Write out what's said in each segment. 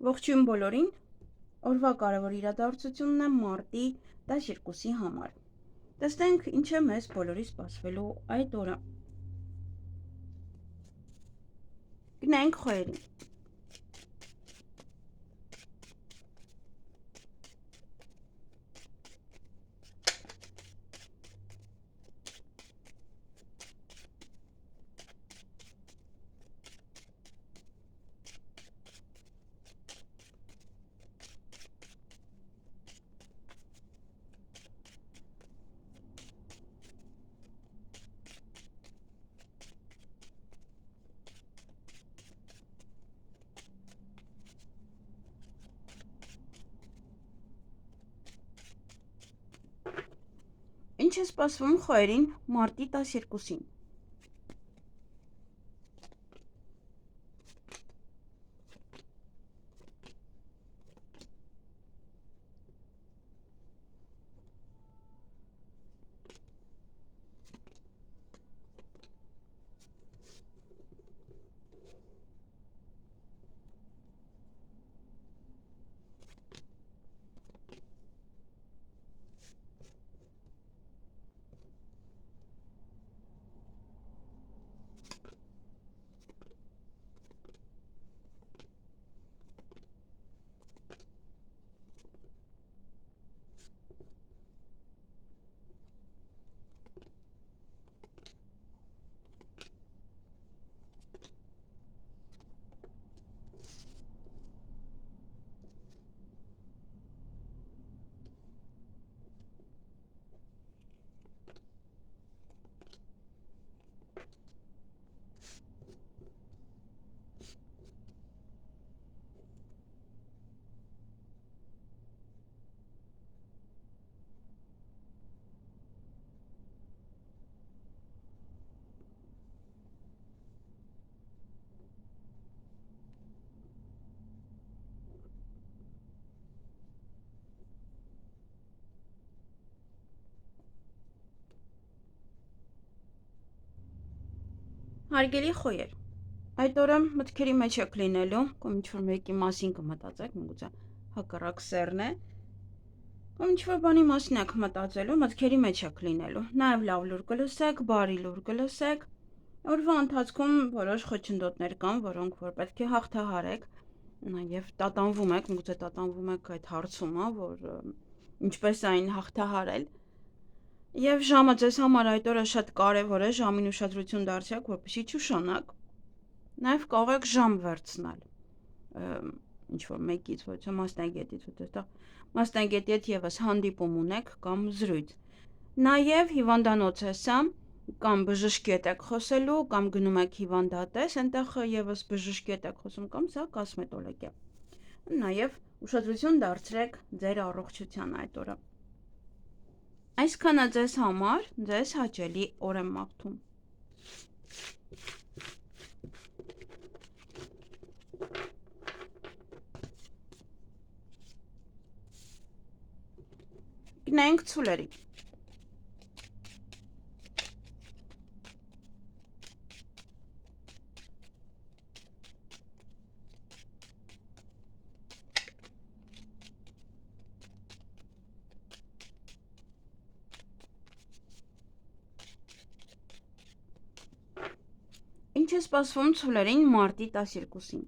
Ողջույն բոլորին, օրվա կարևոր իրադարձությունն է մարտի 12-ի համար։ Տեսնենք ինչ է մեզ բոլորի սպասվելու այդ օրը։ Գնանք խոյերին։ Ինչ է սպասվում խոյերին մարտի 12-ին։ Հարգելի խոյեր, այդ օրը մտքերի մեջ եք լինելու, կամ ինչ-որ մեկի մասին կմտածեք, միգուցե հակառակ սեռն է, կամ ինչ-որ բանի մասին եք մտածելու, մտքերի մեջ եք լինելու, նաև լավ լուր կլսեք, բարի լուր կլսեք, օրվա ընթացքում որոշ խոչընդոտներ կան, որոնք որ պետք է հաղթահարեք, և տատանվում եք, միգուցե տատանվում եք այդ հարցումը, որ ինչպես այն հաղթահարել, Եվ ժամը ձեզ համար այդ օրը շատ կարևոր է, ժամին ուշադրություն դարձրեք, որպեսզի չուշանաք, նաև կարող եք ժամ վերցնել, ինչ-որ մեկից, ոչ մասնագետից, այստեղ մասնագետի հետ ևս հանդիպում ունեք կամ զրույց, նաև հիվանդանոց է սա, կամ բժշկի հետ եք խոսելու, կամ գնում եք հիվանդատես, այնտեղ ևս բժշկի հետ եք խոսում, կամ սա կոսմետոլոգ է, նաև ուշադրություն դարձրեք ձեր առողջության այդ օրը Այսքանը ձեզ համար, ձեզ հաճելի օր եմ մաղթում։ Գնանք ցուլերի։ Ինչ է սպասվում ցուլերին մարտի 12-ին։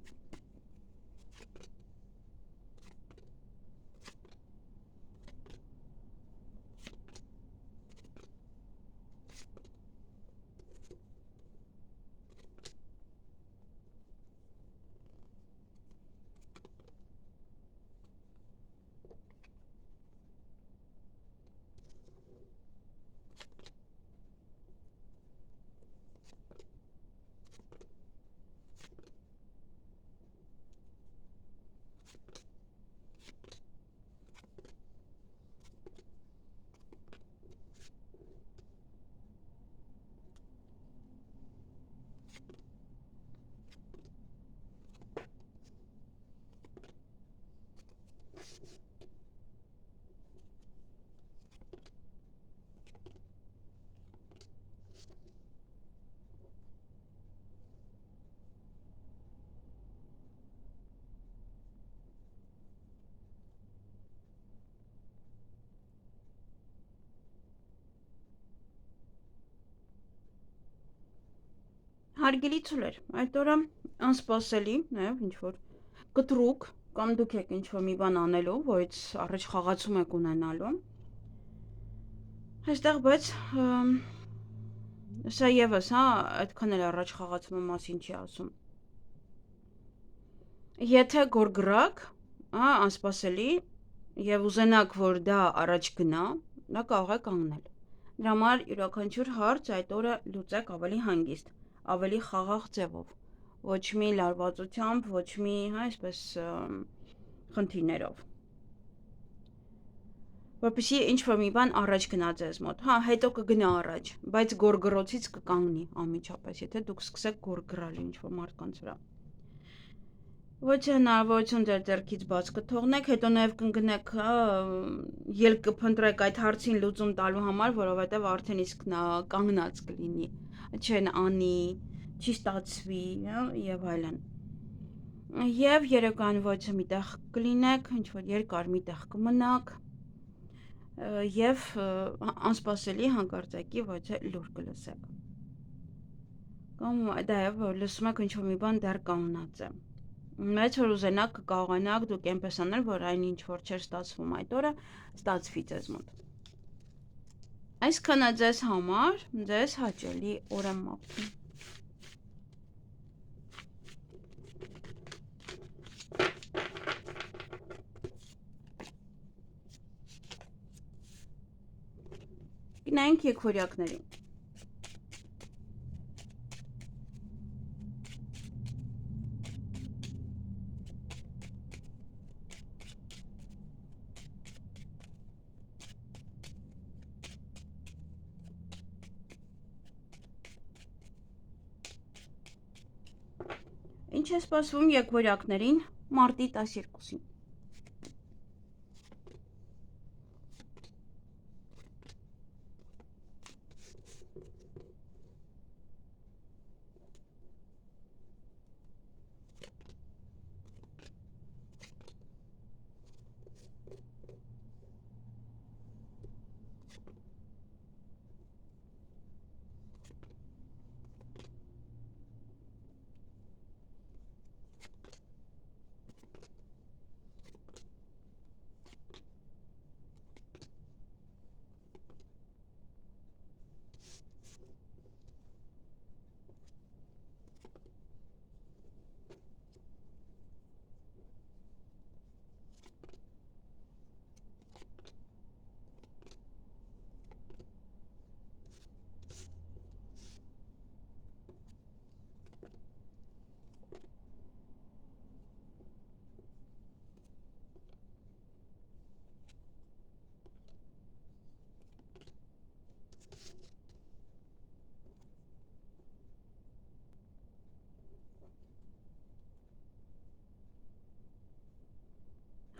Հարգելի ցուլեր, այդ օրը անսպասելի, նաև ինչ որ կտրուկ կամ դուք եք ինչ որ մի բան անելու, որից առաջ խաղացում եք ունենալու։ Այստեղ բայց սա եւս, հա, այդքան էլ առաջ խաղացումը մասին չի ասում։ Եթե գորգրակ, հա, անսպասելի եւ ուզենաք, որ դա առաջ գնա, դա կարող է կանգնել։ Դրա համար յուրաքանչյուր հարց այդ օրը լուծեք ավելի հանգիստ, ավելի խաղաղ ձևով, ոչ մի լարվածությամբ, ոչ մի, հա, այսպես խնդիրներով։ Որպեսզի ինչ-որ մի բան առաջ գնա ձեզ մոտ։ Հա, հետո կգնա առաջ, բայց գորգրոցից կկանգնի անմիջապես, եթե դուք սկսեք գորգրալ ինչ-որ մարդկանց վրա։ Ոչ հնարավորություն ձեր ձեռքից բաց կթողնեք, հետո նաև կընկնեք, ելք կփնտրեք այդ հարցին լուծում տալու համար, որովհետև արդեն իսկ նա կանգնած կլինի, չեն անի, չի ստացվի, եւ այլն։ Եվ երեկոյան ոչը միտեղ կլինեք, ինչ որ երկար միտեղ կմնաք, եւ անսպասելի հանկարծակի ոչը լուր կլսեք։ Կամ դա է, որ լսում եք ինչ որ մի բան դեռ կանգնած է։ Մեծ որ ուզենաք կկարողանաք դուք այնպես անել, որ այն ինչ որ չէր ստացվում այդ օրը, ստացվի ձեզ մոտ։ Այսքանը ձեզ համար, ձեզ հաճելի օր եմ մաղթում։ Գնանք եկվորյակներին։ Ինչ է սպասվում եկվորյակներին մարտի 12-ին։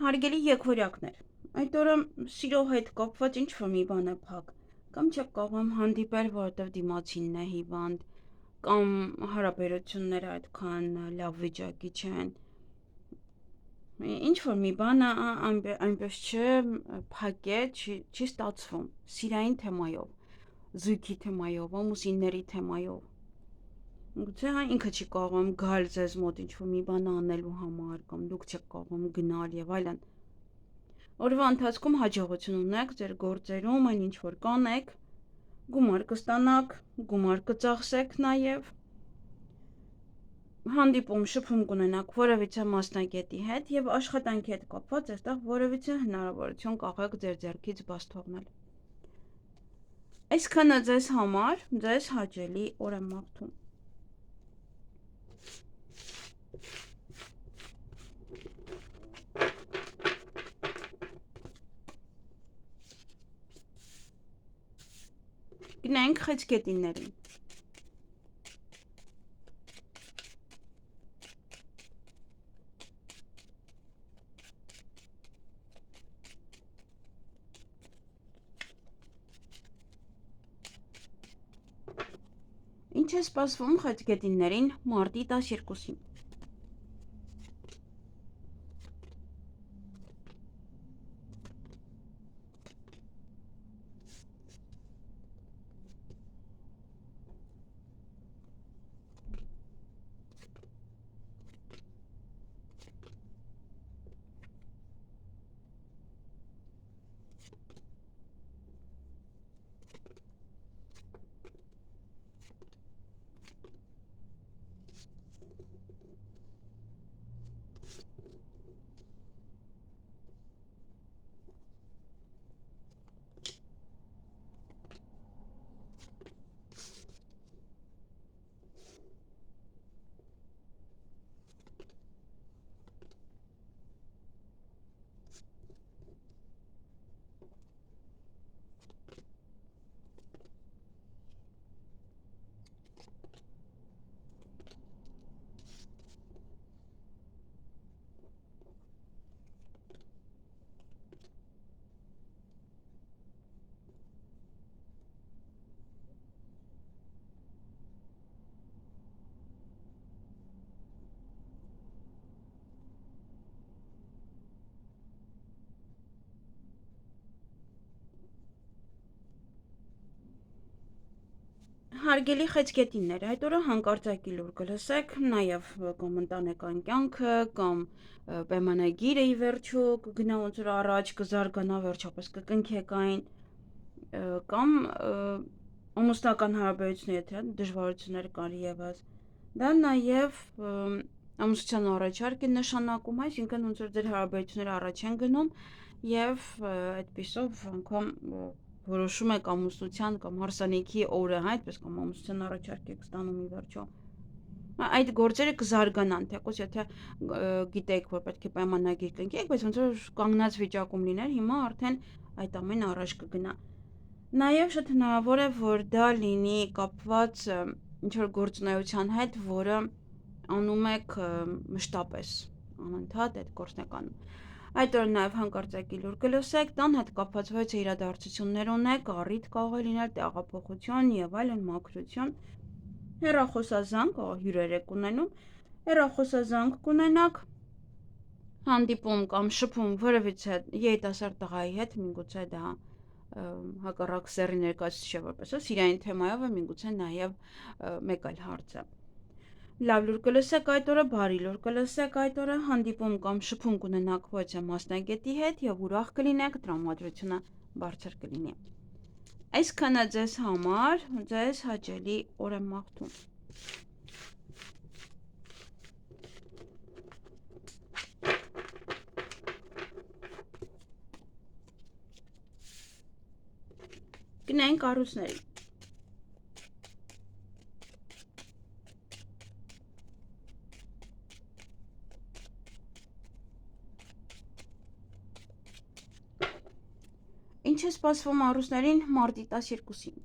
Հարգելի եկվորյակներ, այդ օրը սիրո հետ կապված ինչ որ մի բան է փակ, կամ չեք կարող հանդիպել, որովհետև դիմացինն է հիվանդ, կամ հարաբերությունները այդքան լավ վիճակի չեն։ Ինչ որ մի բանը այնպես չէ, փակ է, չի ստացվում, սիրային թեմայով, զույգի թեմայով, ամուսինների թեմայով։ Գուցե հա ինքը չի կարող գալ ձեզ մոտ ինչ որ մի բան անելու համար, կամ դուք չեք կարող գնալ եւ այլն։ Օրվա ընթացքում հաջողություն ունեք ձեր գործերում, այն ինչ որ կանեք, գումար կստանաք, գումար կծախսեք նաեւ, հանդիպում, շփում կունենաք որևիցե մասնագետի հետ եւ աշխատանքի հետ կապված այստեղ որևիցե հնարավորություն կարող ձեր ձեռքից բաց թողնել։ Այսքանը ձեզ համար, ձեզ հաճելի օր եմ մաղթում։ Գնանք խեցգետիններին։ Ինչ է սպասվում խեցգետիններին մարտի 12-ին։ Հարգելի խեցգետիններ, այդ օրը հանկարծակի լուր կլսեք, նաև կամ ընտանեկան կյանքը, կամ պայմանագիրը ի վերջո կգնա ոնց որ առաջ, կզարգանա, վերջապես կկնքեք այն, կամ ամուսնական հարաբերությունները, եթե դժվարություններ կան եւս։ Դա նաև ամուսնության առաջարկ է նշանակում, այսինքն ոնց որ ձեր հարաբերությունները առաջ են գնում եւ այդպիսով անգամ որոշում եք ամուսնության կամ հարսանիքի օրը, այդպես կամ ամուսնության առաջարկ եք ստանում ի վերջո։ Այդ գործերը կզարգանան, թեկուզ եթե գիտեք, որ պետք է պայմանագիր կնքեք, բայց ոնց որ կանգնած վիճակում լիներ, հիմա արդեն այդ ամենը առաջ կգնա։ Նաև շատ հնարավոր է, որ դա լինի կապված ինչ-որ գործունեության հետ, որը անում եք մշտապես, անընդհատ այդ գործն եք անում։ Այդ օրը նաև հանկարծակի լուր կլսեք, տան հետ կապված ոչ իրադարձություններ ունեք, առիթ կարող է լինել տեղափոխություն եւ այլն մաքրություն, հեռախոսազանգ, հյուրեր եք ունենում, հեռախոսազանգ կունենաք, հանդիպում կամ շփում որևիցե երիտասարդ տղայի հետ, միգուցե դա հակառակ սեռի ներկայացուցիչ է որպես սիրային թեմայով է, միգուցե նաև մեկ այլ հարց է։ Լավ լուր կլսեք այդ օրը, բարի լուր կլսեք այդ օրը, հանդիպում կամ շփում կունենաք ոչ մասնագետի հետ եւ ուրախ կլինեք, տրամադրությունը բարձր կլինի։ Այսքանը ձեզ համար, ձեզ հաճելի օր եմ մաղթում։ Գնային կառույցների։ Ինչ է սպասվում առուսներին մարտի 12-ին։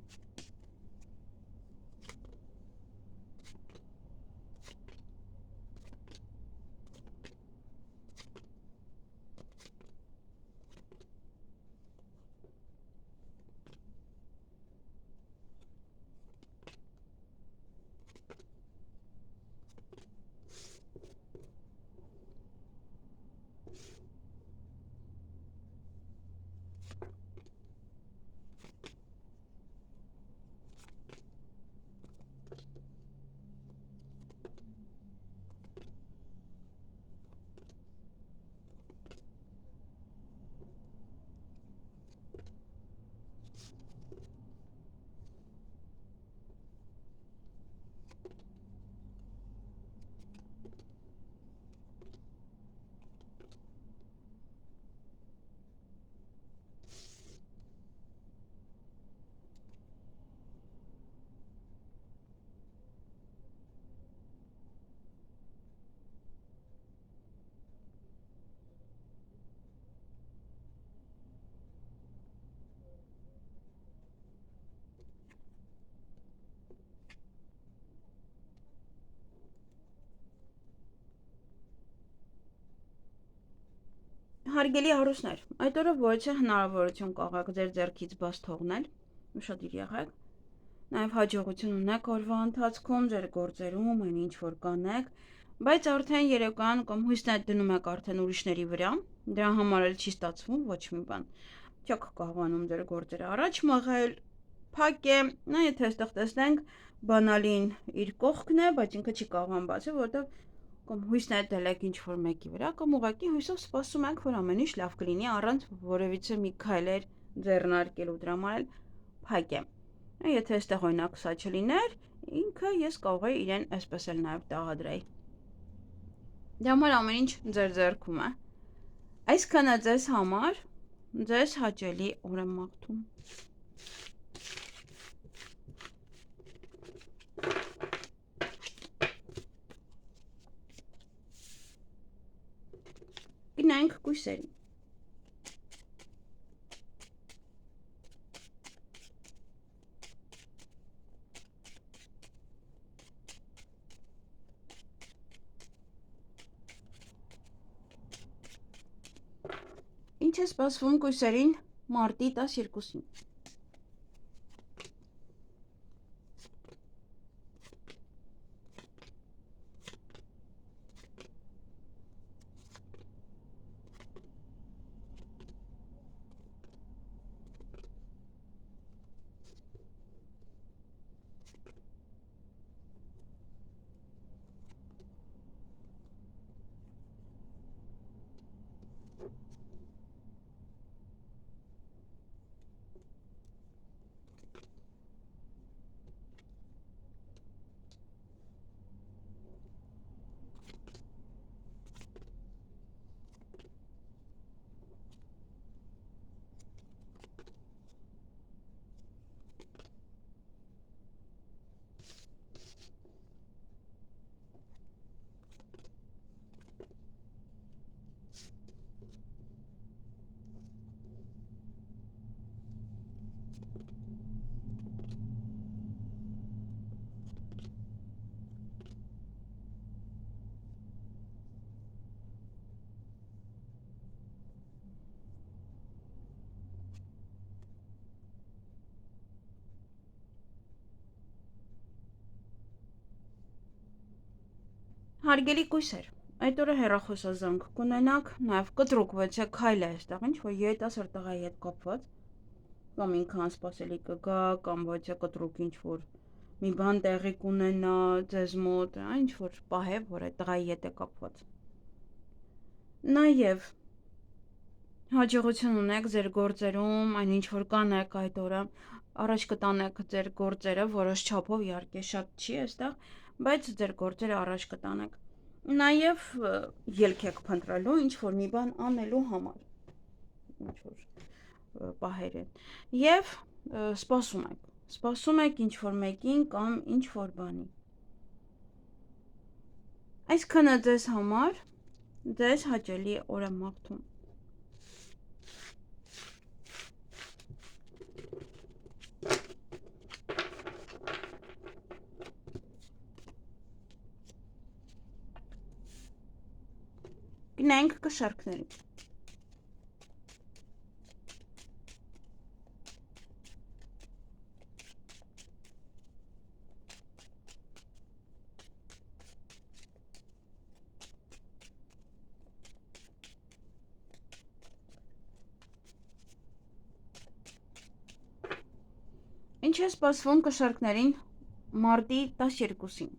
Հարգելի առուսներ, այդ օրը ոչ է հնարավորություն կողակ ձեր ձեռքից բաց թողնել, ուշադիր եղեք, նաև հաջողություն ունեք օրվա ընթացքում, ձեր գործերում, այն ինչ որ կանեք, բայց արդեն երեկոյան կամ հույսն այդ դնում եք արդեն ուրիշների վրա, դրա համար էլ չի ստացվում ոչ մի բան, չեք կարողանում ձեր գործերը առաջ մղել, փակ է, նա եթե այստեղ տեսնենք, բանալին իր կողքն է, բայց ինքը չի կարողանում բացել, որովհետև կամ հույսն է դել եք ինչ-որ մեկի վրա, կամ ուղղակի հույսով սպասում եք, որ ամեն ինչ լավ կլինի առանց որևիցե մի քայլեր ձեռնարկելու, դրա համար էլ փակ է։ Եթե այստեղ օրինակ սա չլիներ, ինքը ես կարող եի իրեն այսպես էլ նաև տեղադրեի։ Դրա համար ամեն ինչ ձեր ձեռքում է։ Այսքանը ձեզ համար, ձեզ հաճելի օր եմ մաղթում։ Գնանք կույսերին։ Ինչ է սպասվում կույսերին մարտի 12-ին։ Հարգելի կույսեր, այդ օրը հեռախոսազանգ կունենաք, նաև կտրուկվեցեք քայլ է այստեղ, ինչ որ երիտասարդ տղայի հետ կապված, կամ ինքը անսպասելի կգա, կամ ոչ կտրուկ ինչ որ մի բան տեղի կունենա ձեզ մոտ, ինչ որ պահ է, որ այդ տղայի հետ է կապված։ Նաև հաջողություն ունեք ձեր գործերում, այնինչ որ կանեք այդ օրը, առաջ կտանեք ձեր գործերը, որոշ չափով իհարկե շատ չի այստեղ, բայց ձեր գործերը առաջ կտանեք։ Նաև ելք եք փնտրելու ինչ որ մի բան անելու համար, ինչ որ պահեր են։ Եվ սպասում եք ինչ որ մեկին կամ ինչ որ բանի։ Այսքանը ձեզ համար, ձեզ հաճելի օր եմ մաղթում։ Գնանք կշարքներին։ Ինչ է սպասվում կշարքներին մարտի 12-ին։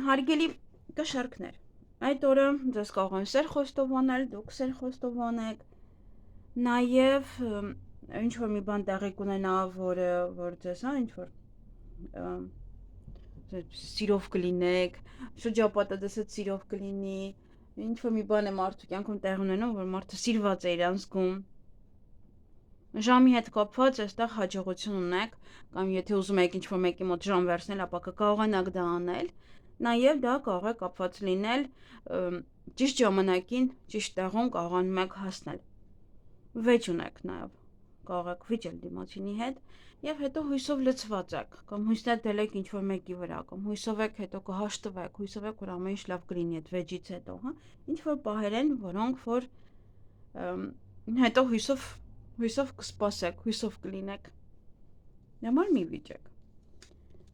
Հարգելի կշարքներ, այդ օրը ձեզ կարող են սեր խոստովանել, դուք սեր խոստովանեք, նաև ինչ որ մի բան տեղի կունենա, որ ձեզ, ինչ որ սիրով կլինեք, շրջապատը դες հետ սիրով կլինի, ինչ որ մի բան է մարդու կյանքում տեղ ունենում, որ մարդը սիրված է իրան զգում։ Ժամի հետ կապված այստեղ հաջողություն ունեք, կամ եթե ուզում եք ինչ որ մեկի մոտ ժամ վերցնել, ապա կկարողանաք դա անել։ Նաև դա կարող է կապված լինել ճիշտ ժամանակին, ճիշտ տեղում կարողանում եք հասնել։ Վեճ ունեք նաև, կարող եք վիճել դիմացինի հետ, եւ հետո հույսով լցված եք, կամ հույսներ դրեք ինչ որ մեկի վրա, կամ հույսով եք հետո կհաշտվեք, հույսով եք որ ամեն ինչ լավ կլինի այդ վեճից հետո, հա։ Ինչ որ պահեր են, որոնք որ հետո հույսով կսպասեք, հույսով կլինեք։ Նամար մի վիճեք։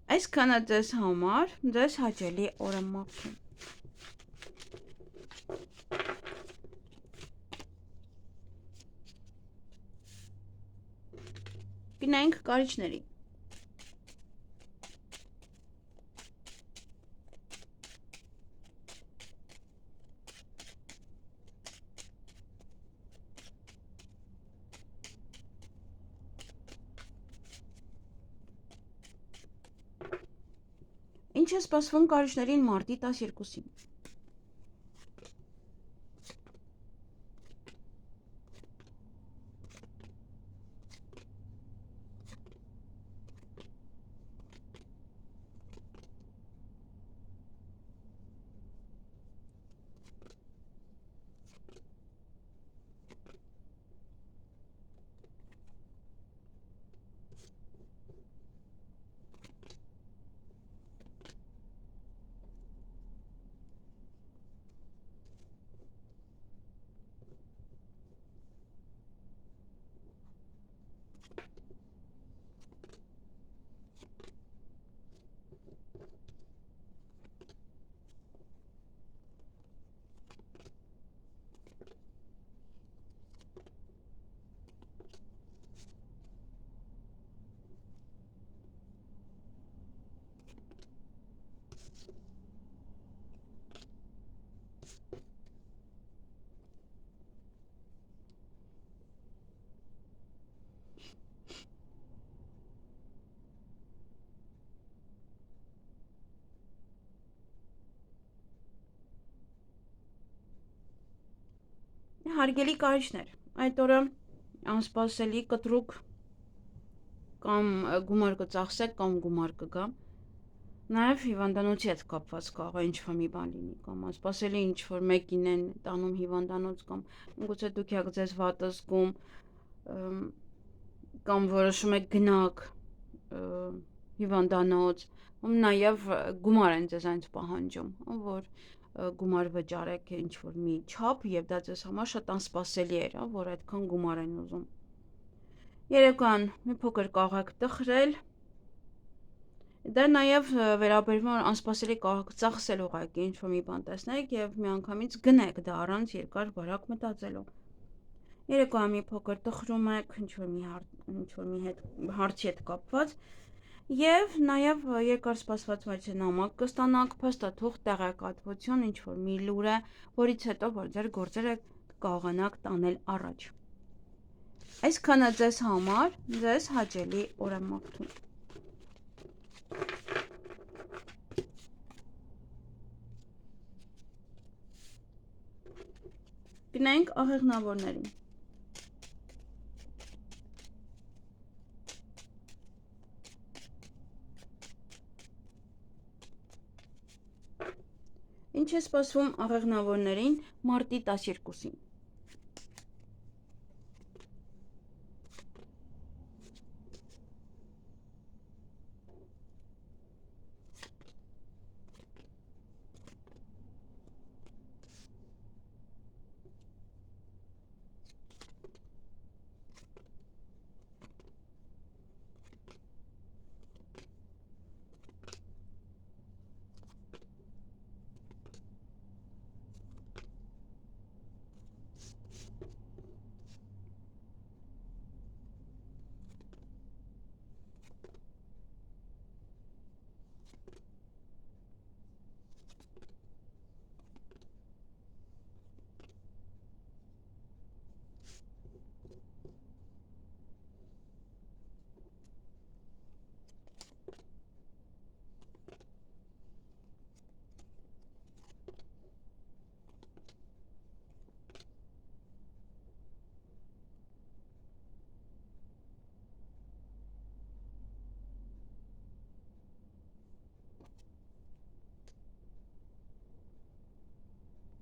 Այսքանը ձեզ համար, ձեզ հաճելի օր եմ մաղթում։ Գնանք կարիճների։ Ինչ է սպասվում կարիճներին մարտի 12-ին։ Հարգելի կարիճներ, այդ օրը անսպասելի կտրուկ կամ գումար կծախսեք կամ գումար կգա, նաև հիվանդանոցի հետ կապված կարող է ինչ-որ մի բան լինի, կամ անսպասելի ինչ-որ մեկին են տանում հիվանդանոց, կամ գուցե դուք եք ձեզ վատը զգում, կամ որոշում եք գնաք հիվանդանոց, նաև գումար են ձեզ այնց պահանջում, որ գումար վճարեք ինչ-որ մի չափ եւ դա ձեզ համար շատ անսպասելի էր, որ այդքան գումար են ուզում։ Երեկոյան մի փոքր կարող եք տխրել։ Դա նաև վերաբերվում է անսպասելի կարող եք ծախսել ուղղակի ինչ-որ մի բան տեսնեք եւ միանգամից գնեք դա առանց երկար բարակ մտածելու։ Երեկոյան մի փոքր տխրում եք ինչ-որ մի հարցի հետ կապված եւ նաեւ երկար սպասված վայրի նամակ կստանաք, փաստաթուղթ, տեղեկատվություն, ինչ-որ մի լուր է, որից հետո որ ձեր գործերը կարողանաք տանել առաջ։ Այսքանը ձեզ համար, ձեզ հաճելի օր եմ մաղթում։ Գնանք աղեղնավորներին։ Ինչ է սպասվում աղեղնավորներին մարտի 12-ին։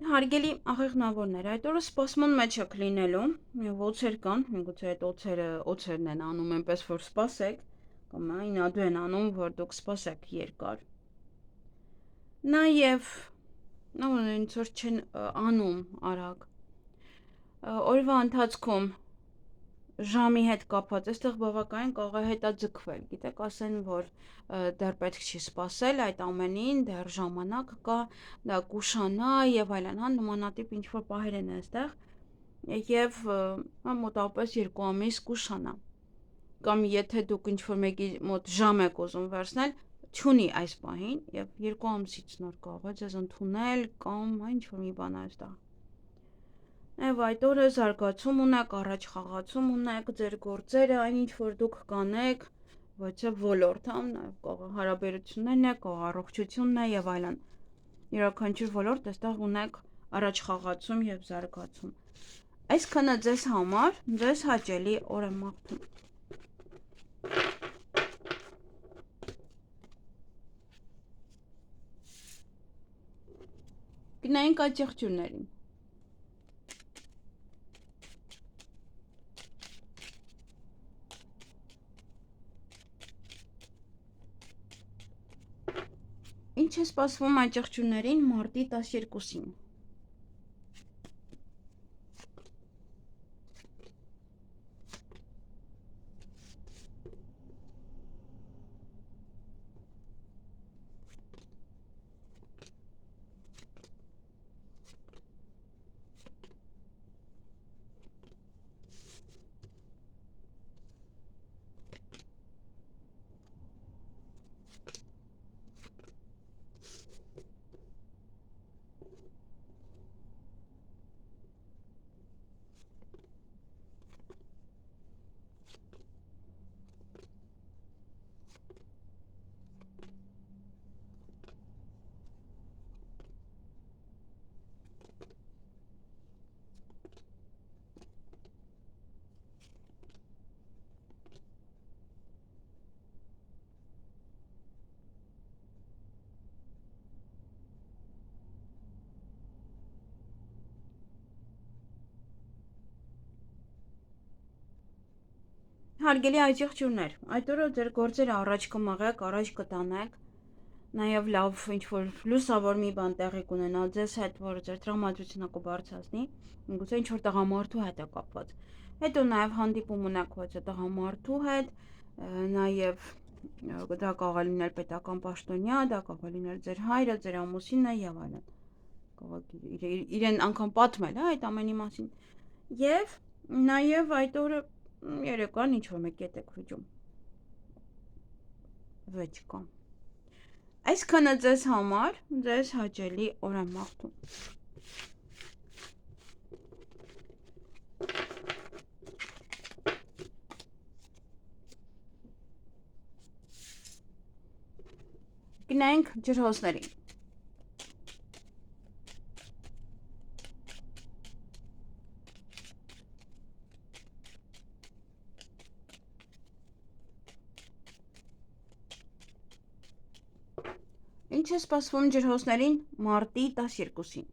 Հարգելի աղեղնավորներ, այդ օրը սպասման մեջ եք լինելու, եւ օծեր կան, միգուցե այդ օծերն են անում այնպես որ սպասեք, կամ այնադու են անում, որ դուք սպասեք երկար։ Նաեւ ինձ որ չեն անում արագ։ Օրվա ընթացքում ժամի հետ կապված, այստեղ բավականին կարող է հետաձգվել, գիտեք, ասեն, որ դեռ պետք չի սպասել այդ ամենին, դեռ ժամանակ կա, դա կուշանա եւ այլն, նմանատիպ ինչ-որ պահեր են այստեղ եւ մոտավորապես 2 ամիս կուշանա։ Կամ եթե դուք ինչ-որ մեկի մոտ ժամ եք ուզում վերցնել, չունի այս պահին եւ 2 ամսից նոր կարող է ձեզ ընդունել կամ ինչ-որ մի բան այստեղ։ Եվ այդ օրը զարգացում ունեք, առաջ խաղացում ունեք, ձեր գործերը, այն ինչ որ դուք կանեք, ոչ ոլորտ, նաև հարաբերություններն է, առողջությունն է եւ այլն։ Յուրաքանչյուր ոլորտ այստեղ ունեք առաջ խաղացում եւ զարգացում։ Այսքանը ձեզ համար, ձեզ հաճելի օր եմ մաղթում։ Գնանք աճեղջյուրներին։ Ինչ է սպասվում աճեղջյուրներին մարտի 12-ին։ Հարգելի այցեղջյուրներ, այդ օրը ձեր գործերը առաջ կմղեք, առաջ կտանեք, նաև լավ ինչ-որ լուսավոր մի բան տեղի կունենա ձեզ հետ, որը ձեր տրամադրությունը կբարձրացնի, գուցե ինչ-որ տղամարդու հետ է կապված։ Հետո նաև հանդիպում ունեք ոչ տղամարդու հետ, նաև դա կարող է լինել պետական պաշտոնյա, դա կարող է լինել ձեր հայրը, ձեր ամուսինը եւ այլն։ Կարող է իրեն անգամ պատմել, այդ ամենի մասին։ Եվ նաև այդ օրը երեկոյան ինչ-որ մեկի հետ եք վիճում։ Վեճ կա։ Այսքանը ձեզ համար, ձեզ հաճելի օր եմ մաղթում։ Գնանք ջրհոսներին։ Ինչ է սպասվում ջրհոսներին մարտի 12-ին։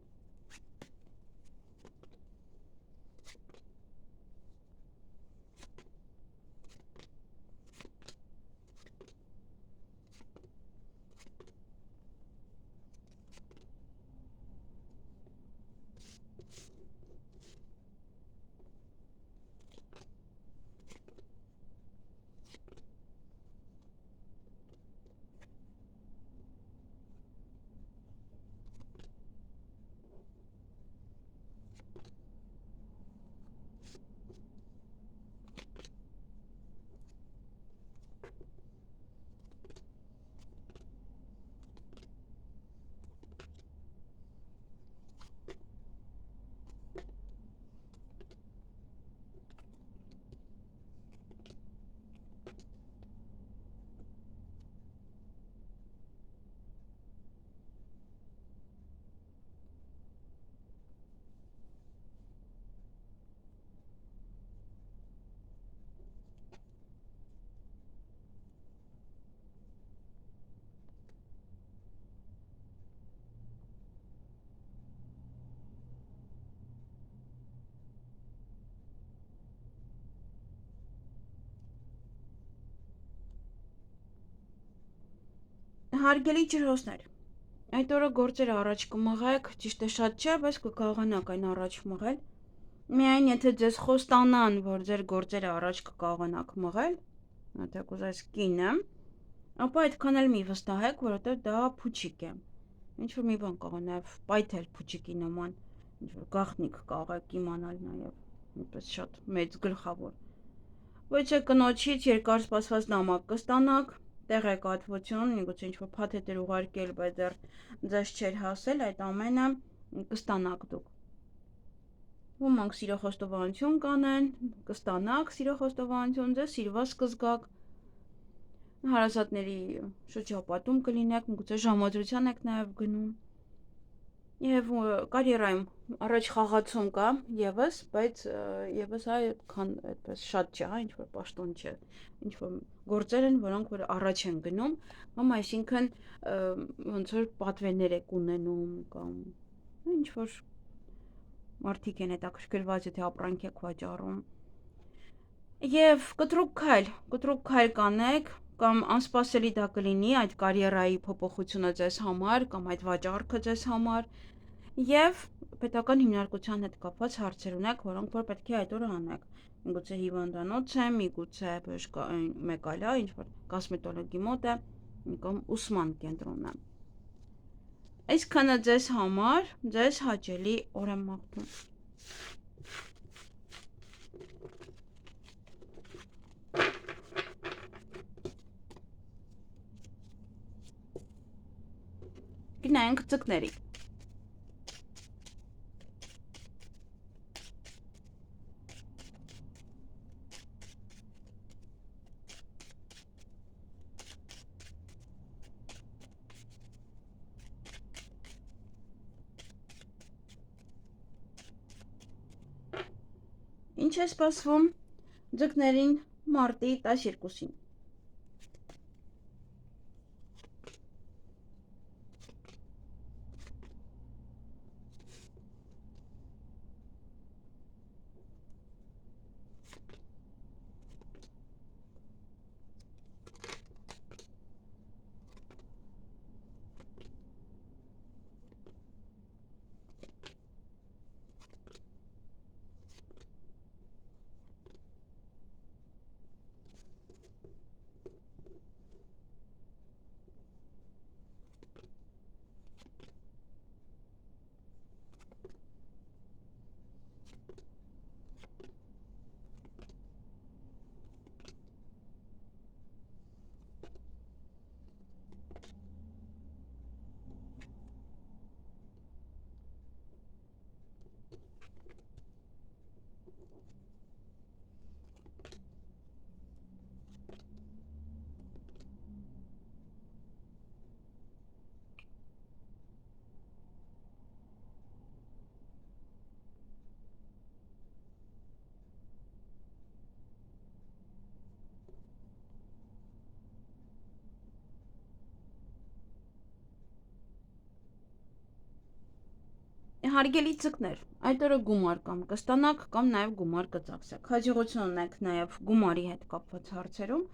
Հարգելի ջրհոսներ, այդ օրը գործերը առաջ կմղեք, ճիշտ է շատ չէ, բայց կկարողանաք այն առաջ մղել։ Միայն եթե ձեզ խոստանան, որ ձեր գործերը առաջ կկարողանաք մղել, եթե կուզես կինը, ապա այդքան էլ մի վստահեք, որովհետև դա փուչիկ է։ Ինչ-որ մի բան կարող նաև պայթել փուչիկի նման, ինչ-որ գաղտնիք կարող եք իմանալ նաև, այնպես շատ մեծ գլխավոր։ Ոչ է կնոջից երկար սպասված նամակ կստանաք, տեղեկատվություն, միգուցե ինչ-որ փաթեթ էր ուղարկել, բայց դեռ ձեզ չէր հասել, այդ ամենը կստանաք դուք։ Ոմանք սիրո խոստովանություն կանեն, կստանաք սիրո խոստովանություն, ձեզ սիրված կզգաք, հարազատների շրջապատում կլինեք, միգուցե ժամադրության եք նաև գնում։ Եվ կարիերայում առաջ խաղացում կա եւս, բայց եւս այդքան այդպես շատ չէ, ինչ-որ պաշտոն չէ, ինչ-որ գործեր են, որոնք որ առաջ են գնում, կամ այսինքն ոնց որ պատվերներ եք ունենում կամ ինչ-որ մարդիկ են հետաքրքրված, եթե ապրանք եք վաճառում։ Եվ կտրուկ քայլ կանեք, կամ անսպասելի դա կլինի այդ կարիերայի փոփոխությունը ձեզ համար, կամ այդ վաճառքը ձեզ համար, եւ պետական հիմնարկության հետ կապված հարցեր ունեք, որոնք որ պետք է այդ օրը անեք։ Միգուցե հիվանդանոց է, միգուցե մեկ այլ է, ինչ-որ կոսմետոլոգի մոտ է, կամ ուսման կենտրոն է։ Այսքանը ձեզ համար, ձեզ հաճելի օր եմ մաղթում։ Գնանք ձկների։ Ինչ է սպասվում ձկներին մարտի 12-ին։ հարգելի ծնկներ, այդ օրը գումար կամ կստանաք կամ նաև գումար կծախսեք։ Հաջողություն ունեք նաև գումարի հետ կապված հարցերում։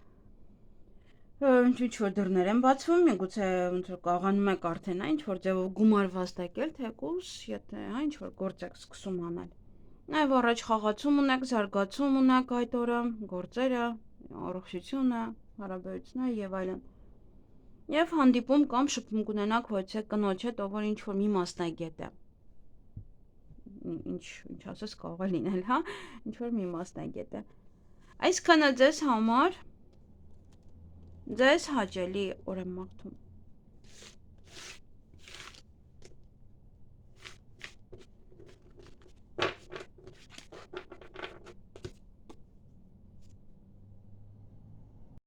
Ինչ-որ դռներ են բացվում, միգուցե ոնց որ կաղանում եք արդեն ինչ-որ ձևով գումար վաստակել, թեկուզ, եթե ինչ-որ գործ եք սկսում անել։ Նաև առաջ խաղացում ունեք, զարգացում ունեք այդ օրը, գործերը, առողջությունը, հարաբերությունները եւ այլն։ Եվ հանդիպում կամ շփում կունենաք ոչ կնոջ հետ, ով որ ինչ-որ մի մասնագետ է։ Ինչ ասես կարող է լինել, հա, ինչ-որ մի մասնագետ է։ Այսքանը ձեզ համար ձեզ հաճելի օր եմ մաղթում։